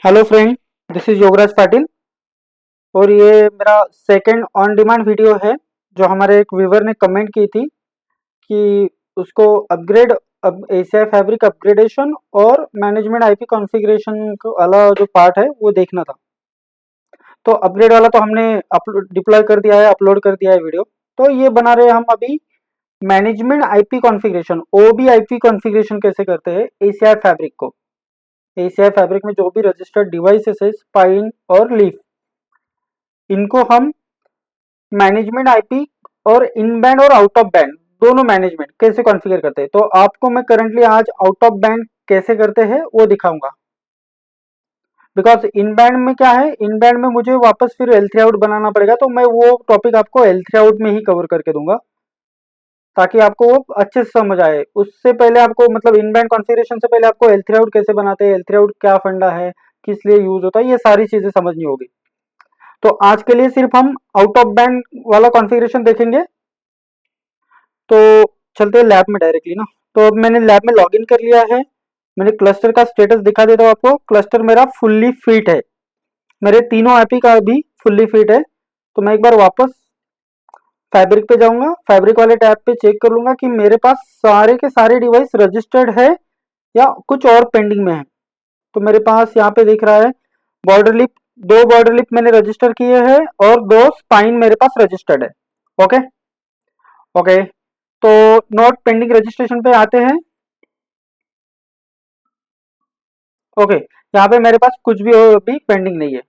Hello friend, this is Yograj Patil और ये मेरा सेकंड ऑन डिमांड वीडियो है जो हमारे एक व्यूवर ने कमेंट की थी कि उसको अपग्रेड अब एसीआई फैब्रिक अपग्रेडेशन और मैनेजमेंट आईपी कॉन्फ़िगरेशन वाला जो पार्ट है वो देखना था। तो अपग्रेड वाला तो हमने डिप्लॉय कर दिया है, अपलोड कर दिया है वीडियो। तो ये बना रहे हम अभी मैनेजमेंट आईपी कॉन्फ़िगरेशन, ओबी आईपी कॉन्फ़िगरेशन कैसे करते हैं एसीआई फैब्रिक को। एसीआई फैब्रिक में जो भी रजिस्टर्ड डिवाइसेस है, स्पाइन और लीफ, इनको हम मैनेजमेंट आईपी और इन बैंड और आउट ऑफ बैंड दोनों मैनेजमेंट कैसे कॉन्फ़िगर करते हैं। तो आपको मैं करंटली आज आउट ऑफ बैंड कैसे करते हैं वो दिखाऊंगा। बिकॉज इन बैंड में क्या है, इन बैंड में मुझे वापस फिर L3 आउट बनाना पड़ेगा, तो मैं वो टॉपिक आपको L3 आउट में ही कवर करके दूंगा ताकि आपको वो अच्छे से समझ आए। उससे पहले आपको मतलब इन बैंड कॉन्फ़िगरेशन से पहले आपको L3 आउट कैसे बनाते हैं, L3 आउट क्या फंडा है, किस लिए यूज होता है, ये सारी चीजें समझनी होगी। तो आज के लिए सिर्फ हम आउट ऑफ बैंड वाला कॉन्फ़िगरेशन देखेंगे। तो चलते हैं लैब में डायरेक्टली ना। तो अब मैंने लैब में लॉगिन कर लिया है। मैंने क्लस्टर का स्टेटस दिखा देता हूँ आपको। क्लस्टर मेरा फुल्ली फिट है, मेरे तीनों एपी का भी फुल्ली फिट है। तो मैं एक बार वापस फैब्रिक पे जाऊंगा, फैब्रिक वाले टैब पे चेक कर लूंगा कि मेरे पास सारे के सारे डिवाइस रजिस्टर्ड है या कुछ और पेंडिंग में है। तो मेरे पास यहाँ पे दिख रहा है बॉर्डर लिप, दो बॉर्डर लिप मैंने रजिस्टर किए हैं और दो स्पाइन मेरे पास रजिस्टर्ड है। ओके ओके, तो नोट पेंडिंग रजिस्ट्रेशन पे आते हैं। ओके, यहाँ पे मेरे पास कुछ भी अभी पेंडिंग नहीं है।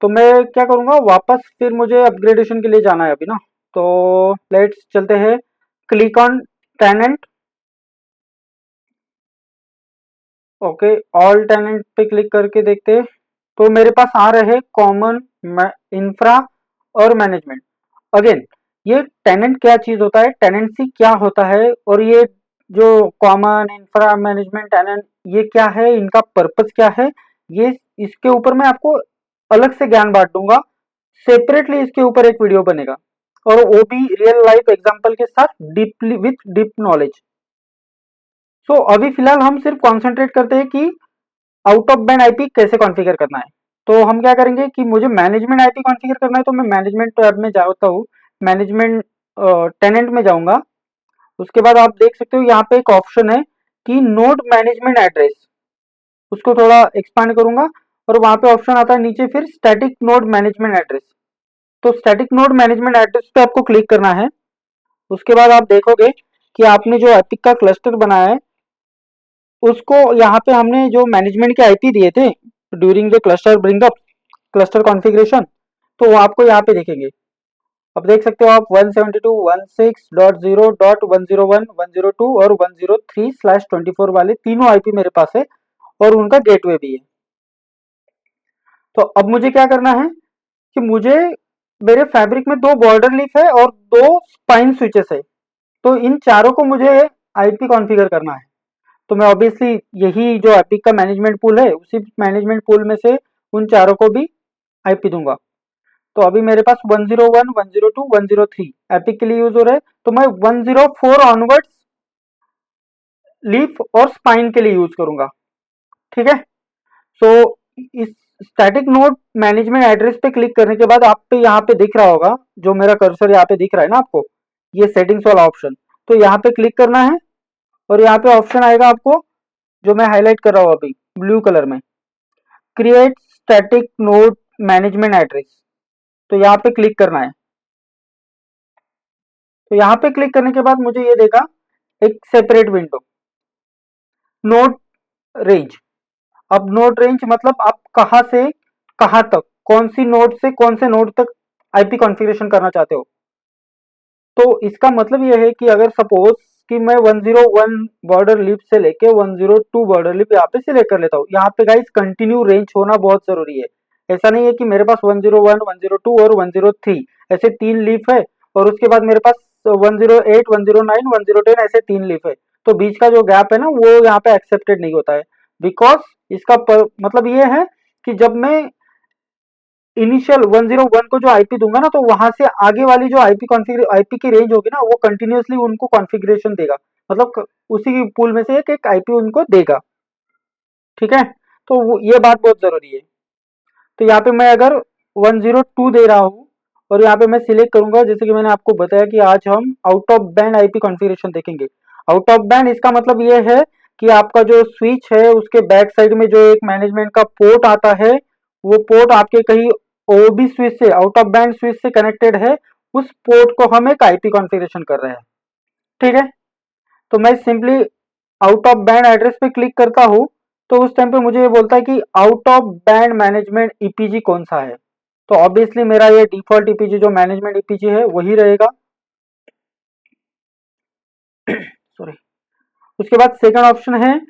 तो मैं क्या करूँगा, वापस फिर मुझे अपग्रेडेशन के लिए जाना है अभी ना। तो लेट्स चलते हैं, click on tenant. Okay, all tenant पे क्लिक करके देखते हैं। तो मेरे पास आ रहे हैं कॉमन, इंफ्रा और मैनेजमेंट। अगेन, ये टेनेंट क्या चीज होता है, टेनेंसी क्या होता है, और ये जो कॉमन इंफ्रा मैनेजमेंट टेनेंट ये क्या है, इनका पर्पस क्या है, ये इसके ऊपर मैं आपको अलग से ज्ञान बांट दूंगा। सेपरेटली इसके ऊपर एक वीडियो बनेगा और वो भी रियल लाइफ एग्जांपल के साथ, डीपली विथ डीप नॉलेज। सो अभी फिलहाल हम सिर्फ कॉन्सेंट्रेट करते हैं कि आउट ऑफ बैंड आईपी कैसे कॉन्फ़िगर करना है। तो हम क्या करेंगे कि मुझे मैनेजमेंट आईपी कॉन्फ़िगर करना है, तो मैं मैनेजमेंट टैब में जाता हूँ, मैनेजमेंट टेनेंट में जाऊंगा। उसके बाद आप देख सकते हो यहाँ पे एक ऑप्शन है कि नोड मैनेजमेंट एड्रेस, उसको थोड़ा एक्सपांड करूंगा और वहां पे ऑप्शन आता है नीचे फिर स्टैटिक नोड मैनेजमेंट एड्रेस। तो स्टैटिक नोड मैनेजमेंट एड्रेस पे आपको क्लिक करना है। उसके बाद आप देखोगे कि आपने जो एपिक का क्लस्टर बनाया है उसको यहाँ पे हमने जो मैनेजमेंट के आईपी दिए थे during the cluster bring up, cluster configuration, तो वो आपको यहाँ पे दिखेंगे। अब देख सकते हो आप 172.168.0.101, 102 और 103/24 वाले तीनों आईपी मेरे पास है और उनका गेटवे भी है। तो अब मुझे क्या करना है कि मुझे, मेरे फैब्रिक में दो बॉर्डर लीफ है और दो स्पाइन स्विचेस है, तो इन चारों को मुझे आईपी कॉन्फ़िगर करना है। तो मैं ऑब्वियसली यही जो एपिक का मैनेजमेंट पूल है उसी मैनेजमेंट पूल में से उन चारों को भी आईपी दूंगा। तो अभी मेरे पास 101, 102, 103 एपिक के लिए यूज हो रहा है, तो मैं 104 ऑनवर्ड्स लीफ और स्पाइन के लिए यूज करूंगा। ठीक है। सो इस स्टैटिक नोड मैनेजमेंट एड्रेस पे क्लिक करने के बाद आप पे यहाँ पे दिख रहा होगा, जो मेरा कर्सर यहाँ पे दिख रहा है ना आपको, ये सेटिंग्स वाला ऑप्शन। तो यहाँ पे क्लिक करना है और यहाँ पे ऑप्शन आएगा आपको जो मैं हाईलाइट कर रहा हूँ अभी ब्लू कलर में, create static node management address. तो यहाँ पे क्लिक करना है। तो यहाँ पे क्लिक करने के बाद मुझे ये देगा एक सेपरेट विंडो, नोड रेंज। अब नोड रेंज मतलब आप कहाँ से कहाँ तक, कौन सी नोड से कौन से नोड तक आईपी कॉन्फ़िगरेशन करना चाहते हो। तो इसका मतलब यह है कि अगर सपोज कि मैं 101 बॉर्डर लिप से लेके 102 बॉर्डर लिप यहाँ पे सिलेक्ट कर लेता हूँ। यहाँ पे गाइस कंटिन्यू रेंज होना बहुत जरूरी है। ऐसा नहीं है कि मेरे पास 101, 102 और 103 ऐसे तीन लीफ है और उसके बाद मेरे पास 108, 109, 110 ऐसे तीन लीफ है, तो बीच का जो गैप है ना वो यहाँ पे एक्सेप्टेड नहीं होता है। बिकॉज इसका मतलब ये है कि जब मैं इनिशियल 101 को जो आईपी दूंगा ना, तो वहां से आगे वाली जो आईपी की रेंज होगी ना वो कंटिन्यूअसली उनको कॉन्फ़िगरेशन देगा, मतलब उसी पूल में से एक एक आईपी उनको देगा। ठीक है। तो ये बात बहुत जरूरी है। तो यहाँ पे मैं अगर 102 दे रहा हूँ और यहाँ पे मैं सिलेक्ट करूंगा, जैसे कि मैंने आपको बताया कि आज हम out of band IP configuration देखेंगे। आउट ऑफ बैंड इसका मतलब ये है कि आपका जो स्विच है उसके बैक साइड में जो एक मैनेजमेंट का पोर्ट आता है, वो पोर्ट आपके कहीं ओबी स्विच से, आउट ऑफ बैंड स्विच से कनेक्टेड है, उस पोर्ट को हम एक आईपी कॉन्फ़िगरेशन कर रहे हैं। ठीक है, तो मैं simply out of band address पे क्लिक करता हूँ, तो उस टाइम पे मुझे ये बोलता है कि out of band management e-PG कौन सा है। तो ऑब्वियसली मेरा ये डिफॉल्ट ईपीजी जो मैनेजमेंट ईपीजी है वही रहेगा। सॉरी। उसके बाद सेकंड ऑप्शन है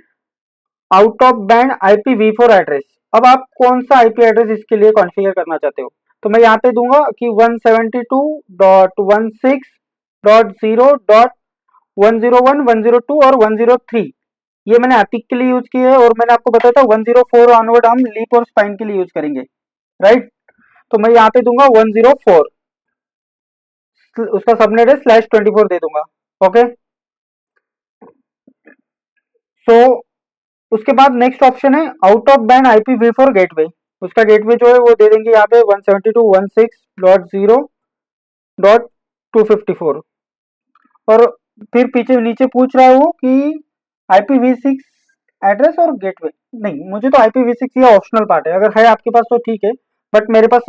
out of band IPv4 address. अब आप कौन सा आईपी एड्रेस इसके लिए कॉन्फ़िगर करना चाहते हो, तो मैं यहाँ पे दूंगा कि 172.16.0.101, 102 और 103। ये मैंने एपिक के लिए यूज की है, और मैंने आपको बताया था 104 ऑनवर्ड हम लीप और स्पाइन के लिए यूज करेंगे, राइट। तो मैं यहाँ पे दूंगा 104, उसका सबनेट है /24 दे दूंगा। ओके, सो उसके बाद नेक्स्ट ऑप्शन है out of band IPv4 gateway. उसका गेटवे जो है वो दे देंगे यहाँ पे 172.16.0.254, और फिर पीछे नीचे पूछ रहा हूँ कि IPv6 एड्रेस और गेटवे। नहीं, मुझे तो IPv6 ये ऑप्शनल पार्ट है, अगर है आपके पास तो ठीक है, बट मेरे पास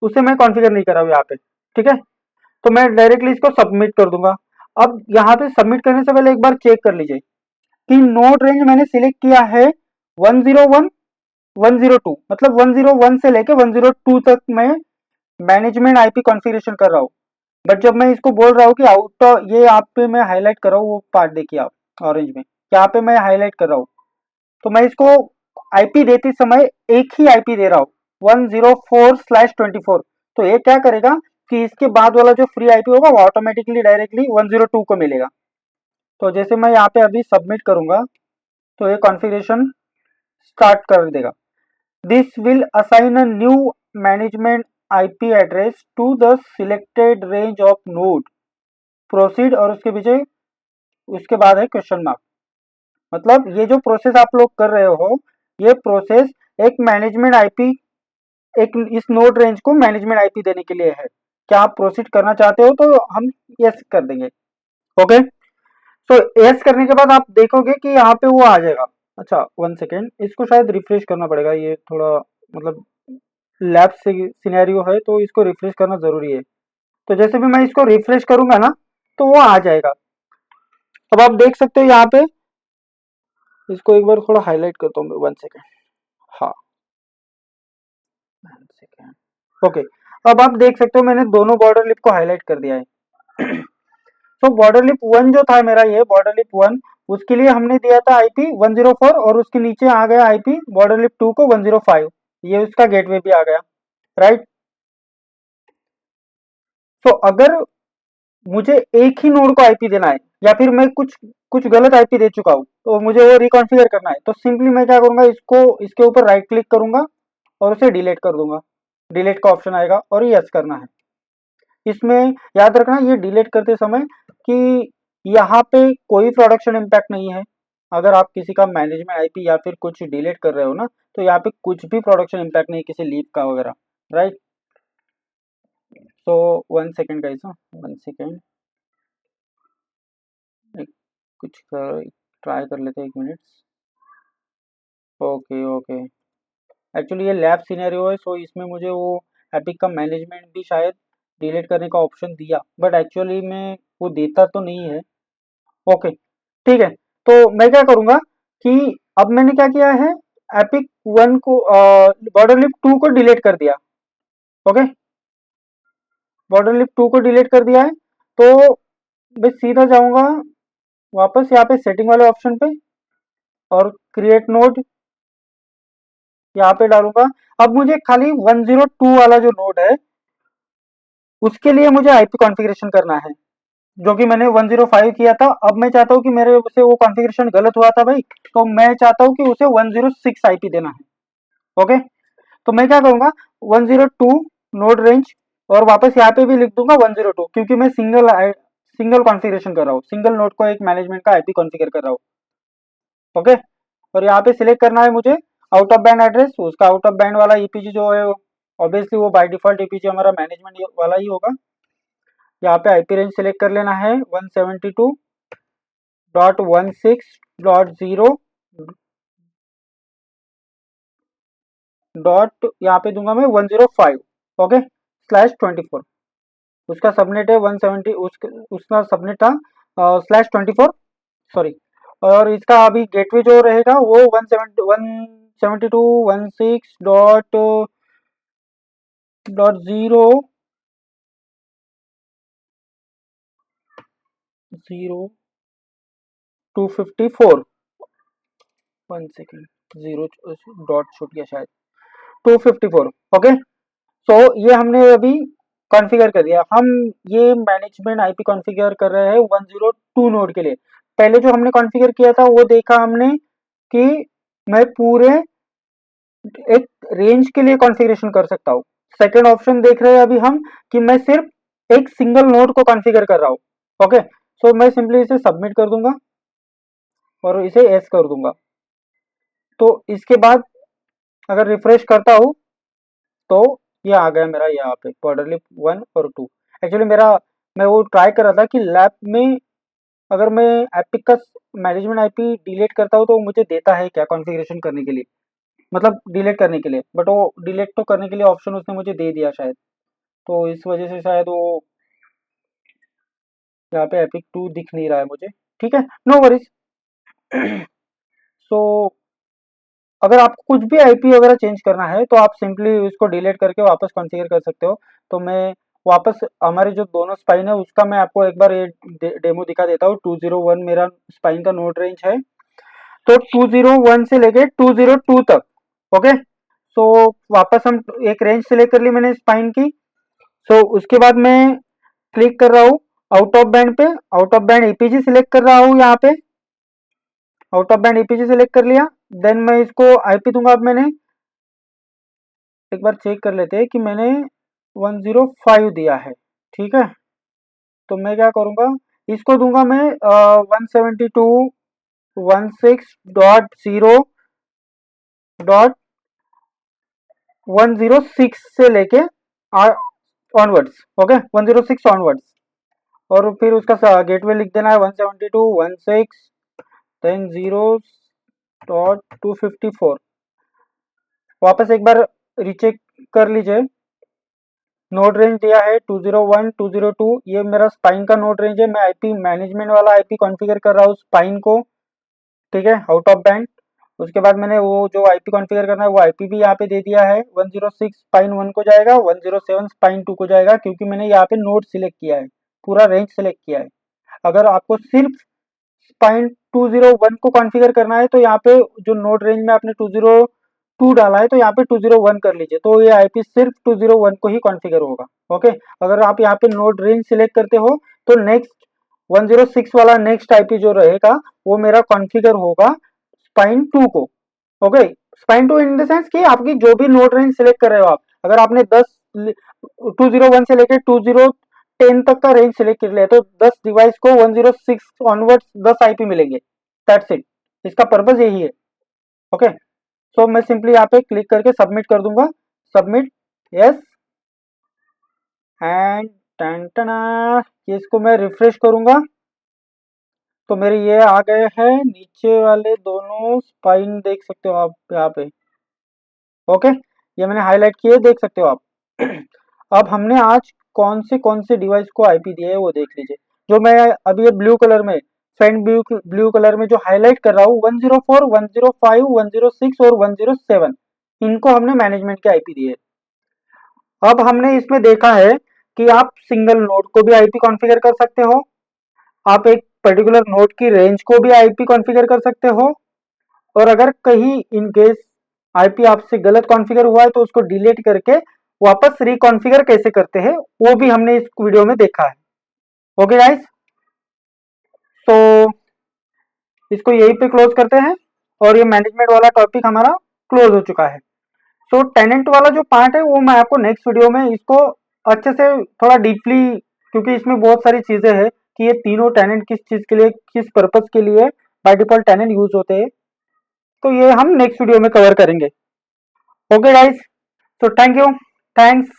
उसे मैं कॉन्फ़िगर नहीं कर रहा हूँ यहाँ पे। ठीक है, तो मैं डायरेक्टली इसको सबमिट कर दूंगा। अब यहाँ पे सबमिट करने से पहले एक बार चेक कर लीजिए कि नोड रेंज मैंने सिलेक्ट किया है 101 102, मतलब 101 से लेके 102 तक मैं मैनेजमेंट आईपी कॉन्फ़िगरेशन कर रहा हूँ। बट जब मैं इसको बोल रहा हूँ कि आउट, ये आप पे मैं हाईलाइट कर रहा हूँ, वो पार्ट देखिए आप ऑरेंज में, यहाँ पे मैं हाईलाइट कर रहा हूँ, तो मैं इसको आईपी देते समय एक ही आईपी दे रहा हूँ 104/24। तो ये क्या करेगा कि इसके बाद वाला जो फ्री आईपी होगा वो ऑटोमेटिकली डायरेक्टली 102 को मिलेगा। तो जैसे मैं यहाँ पे अभी सबमिट करूंगा तो ये कॉन्फ़िगरेशन स्टार्ट कर देगा। This will assign a new management IP address to the selected range of node, proceed, और उसके पीछे उसके बाद है क्वेश्चन मार्क। मतलब ये जो प्रोसेस आप लोग कर रहे हो, ये प्रोसेस एक मैनेजमेंट आईपी, एक इस नोड रेंज को मैनेजमेंट आईपी देने के लिए है। क्या आप प्रोसीड करना चाहते हो तो हम यस कर देंगे। ओके, तो यस करने के बाद आप देखोगे कि यहाँ पे वो आ जाएगा। अच्छा, 1 सेकेंड, इसको शायद रिफ्रेश करना पड़ेगा, ये थोड़ा मतलब लैब से सिनेरियो है तो इसको रिफ्रेश करना जरूरी है। तो जैसे भी मैं इसको रिफ्रेश करूंगा ना तो वो आ जाएगा। अब आप देख सकते हो यहाँ पे, इसको एक बार थोड़ा हाईलाइट करता हूँ 1 सेकेंड। हाँ, 1 सेकेंड। ओके, अब आप देख सकते हो मैंने दोनों बॉर्डर लिप को हाईलाइट कर दिया है। तो बॉर्डर लिप 1 जो था मेरा, ये बॉर्डर लिप 1, उसके लिए हमने दिया था आईपी 104, और उसके नीचे आ गया आईपी बॉर्डर लिप 2 को 105, ये उसका गेटवे भी आ गया, राइट। तो अगर मुझे एक ही नोड को आईपी देना है, या फिर मैं कुछ कुछ गलत आईपी दे चुका हूँ तो मुझे वो रिकॉन्फिगर करना है, तो सिंपली मैं क्या करूंगा, इसको इसके ऊपर राइट क्लिक करूंगा और उसे डिलीट कर दूंगा। डिलीट का ऑप्शन आएगा और यस करना है। इसमें याद रखना ये डिलीट करते समय कि यहाँ पे कोई प्रोडक्शन इम्पैक्ट नहीं है। अगर आप किसी का मैनेजमेंट आईपी या फिर कुछ डिलीट कर रहे हो ना, तो यहाँ पे कुछ भी प्रोडक्शन इम्पैक्ट नहीं, किसी लीप का वगैरह, राइट। तो 1 सेकेंड गाइस, 1 सेकेंड, कुछ ट्राई कर लेते हैं, 1 मिनट। ओके ओके, एक्चुअली ये लैब सिनेरियो है, सो इसमें मुझे वो एपिक का मैनेजमेंट भी शायद डिलीट करने का ऑप्शन दिया, बट एक्चुअली में वो देता तो नहीं है। ओके, ठीक है, तो मैं क्या करूँगा कि अब मैंने क्या किया है, एपिक 1 को, बॉर्डर लिप 2 को डिलीट कर दिया। ओके, बॉर्डर लिप 2 को डिलीट कर दिया है, तो मैं सीधा जाऊँगा वापस यहाँ पे सेटिंग वाले ऑप्शन पे और क्रिएट नोड यहाँ पे डालूंगा। अब मुझे खाली 102 वाला जो नोड है उसके लिए मुझे आईपी कॉन्फ़िगरेशन करना है, जो कि मैंने 105 किया था। अब मैं चाहता हूँ कि मेरे से वो कॉन्फ़िगरेशन गलत हुआ था भाई, तो मैं चाहता हूँ कि उसे 106 आईपी देना है। ओके, तो मैं क्या करूँगा, 102 नोड रेंज, और वापस यहाँ पे भी लिख दूंगा 102, क्योंकि मैं सिंगल कॉन्फ़िगरेशन कर रहा हूँ, सिंगल नोड को एक मैनेजमेंट का आईपी कॉन्फ़िगर कर रहा हूँ। ओके, और यहाँ पे सिलेक्ट करना है मुझे आउट ऑफ बैंड एड्रेस, उसका आउट ऑफ बैंड वाला ईपीजी जो है ऑब्वियसली वो बाय डिफॉल्ट ईपीजी हमारा मैनेजमेंट वाला ही होगा। यहाँ पे आईपी रेंज सेलेक्ट कर लेना है 172.16.0 डॉट यहाँ पे दूंगा मैं 105, ओके /24। उसका सबनेट है 170, उसका सबनेट था /24, सॉरी। और इसका अभी गेटवे जो रहेगा वो 172.16.0.0 254, 1 सेकेंड, जीरो डॉट छूट गया शायद, 254, ओके। सो ये हमने अभी कॉन्फ़िगर कर दिया। हम ये मैनेजमेंट आईपी कॉन्फ़िगर कर रहे हैं 102 नोड के लिए। पहले जो हमने कॉन्फ़िगर किया था वो देखा हमने कि मैं पूरे एक रेंज के लिए कॉन्फ़िगरेशन कर सकता हूँ। सेकेंड ऑप्शन देख रहे हैं अभी हम कि मैं सिर्फ एक सिंगल नोड को कॉन्फ़िगर कर रहा हूँ, ओके। सो मैं सिंपली इसे सबमिट कर दूंगा और इसे एस कर दूंगा। तो इसके बाद अगर रिफ्रेश करता हूँ तो ये आ गया मेरा यहाँ पे क्वार्टरली 1 और 2। एक्चुअली मैं वो ट्राई कर रहा था कि लैब में अगर मैं एपिक का मैनेजमेंट आईपी डिलीट करता हूँ तो मुझे देता है क्या कॉन्फ़िगरेशन करने के लिए, मतलब डिलीट करने के लिए, बट वो डिलीट तो करने के लिए ऑप्शन उसने मुझे दे दिया शायद, तो इस वजह से शायद वो यहाँ पे एपिक 2 दिख नहीं रहा है मुझे। ठीक है, नो वरीज। सो अगर आपको कुछ भी आईपी वगैरह चेंज करना है तो आप सिंपली उसको डिलीट करके वापस कॉन्फ़िगर कर सकते हो। तो मैं वापस हमारे जो दोनों स्पाइन है उसका मैं आपको एक बार ये डेमो दिखा देता हूँ। 201 मेरा स्पाइन का नोड रेंज है, तो 201 से लेके 202 तक, ओके। सो वापस हम एक रेंज सेलेक्ट कर ली मैंने स्पाइन की। सो उसके बाद मैं क्लिक कर रहा हूँ आउट ऑफ बैंड पे, out of band e-PG select कर रहा हूँ। यहाँ पे out of band e-PG select कर लिया, देन मैं इसको आईपी दूंगा। अब मैंने एक बार चेक कर लेते हैं कि मैंने 105 दिया है, ठीक है। तो मैं क्या करूँगा, इसको दूंगा मैं 172.16.106 से लेके ऑनवर्ड्स, ओके 106 ऑनवर्ड्स। और फिर उसका गेटवे लिख देना है 172.16 देन 0.254। वापस एक बार रीचेक कर लीजिए। नोड रेंज दिया है 201 202, ये मेरा स्पाइन का नोड रेंज है। मैं आईपी मैनेजमेंट वाला आईपी कॉन्फ़िगर कर रहा हूँ स्पाइन को, ठीक है, आउट ऑफ बैंड। उसके बाद मैंने वो जो आईपी कॉन्फ़िगर करना है वो आईपी भी यहाँ पे दे दिया है। 106 स्पाइन 1 को जाएगा, 107 स्पाइन 2 को जाएगा, क्योंकि मैंने यहाँ पे नोड सिलेक्ट किया है, पूरा रेंज सिलेक्ट किया है। अगर आपको सिर्फ स्पाइन 201 को कॉन्फ़िगर करना है तो यहाँ पे जो नोड रेंज में आपने 202 डाला है तो यहाँ पे 201 कर लीजिए, तो ये आईपी सिर्फ 201 को ही कॉन्फ़िगर होगा, ओके। अगर आप यहाँ पे नोड रेंज सिलेक्ट करते हो तो नेक्स्ट 106 वाला नेक्स्ट आईपी जो रहेगा वो मेरा कॉन्फ़िगर होगा स्पाइन 2 को, okay. Spine 2 in the sense कि आपकी जो भी नोड रेंज सिलेक्ट कर रहे हो आप, अगर आपने 201 से लेकर 2010 तक का रेंज सिलेक्ट कर लिया तो 10 डिवाइस को 106 ऑनवर्ड्स 10 आईपी मिलेंगे, दैट्स इट। इसका पर्पस यही है, ओके। सो मैं सिंपली यहाँ पे क्लिक करके सबमिट कर दूंगा, सबमिट, यस, एंड टना इसको मैं रिफ्रेश करूंगा तो मेरे ये आ गए हैं नीचे वाले दोनों स्पाइन, देख सकते हो आप यहाँ पे, ओके। ये मैंने हाईलाइट किए, देख सकते हो आप। अब हमने आज कौन से डिवाइस को आईपी दिया है वो देख लीजिए। जो मैं अभी ये ब्लू कलर में, फेंट ब्लू कलर में जो हाईलाइट कर रहा हूँ 104 105 106 और 107, इनको हमने मैनेजमेंट के आईपी दिए। अब हमने इसमें देखा है कि आप सिंगल नोड को भी आईपी कॉन्फ़िगर कर सकते हो, आप एक पर्टिकुलर नोड की रेंज को भी आईपी कॉन्फ़िगर कर सकते हो, और अगर कहीं इन केस आईपी आपसे गलत कॉन्फ़िगर हुआ है तो उसको डिलीट करके वापस रिकॉन्फ़िगर कैसे करते हैं वो भी हमने इस वीडियो में देखा है, ओके गाइस। तो इसको यहीं पे क्लोज करते हैं और ये मैनेजमेंट वाला टॉपिक हमारा क्लोज हो चुका है। सो टेनेंट वाला जो पार्ट है वो मैं आपको नेक्स्ट वीडियो में इसको अच्छे से थोड़ा डीपली, क्योंकि इसमें बहुत सारी चीजें हैं कि ये तीनों टेनेंट किस चीज के लिए, किस पर्पज के लिए बाय डिफॉल्ट टेनेंट यूज होते हैं, तो ये हम नेक्स्ट वीडियो में कवर करेंगे। ओके गाइस, तो थैंक यू, थैंक्स।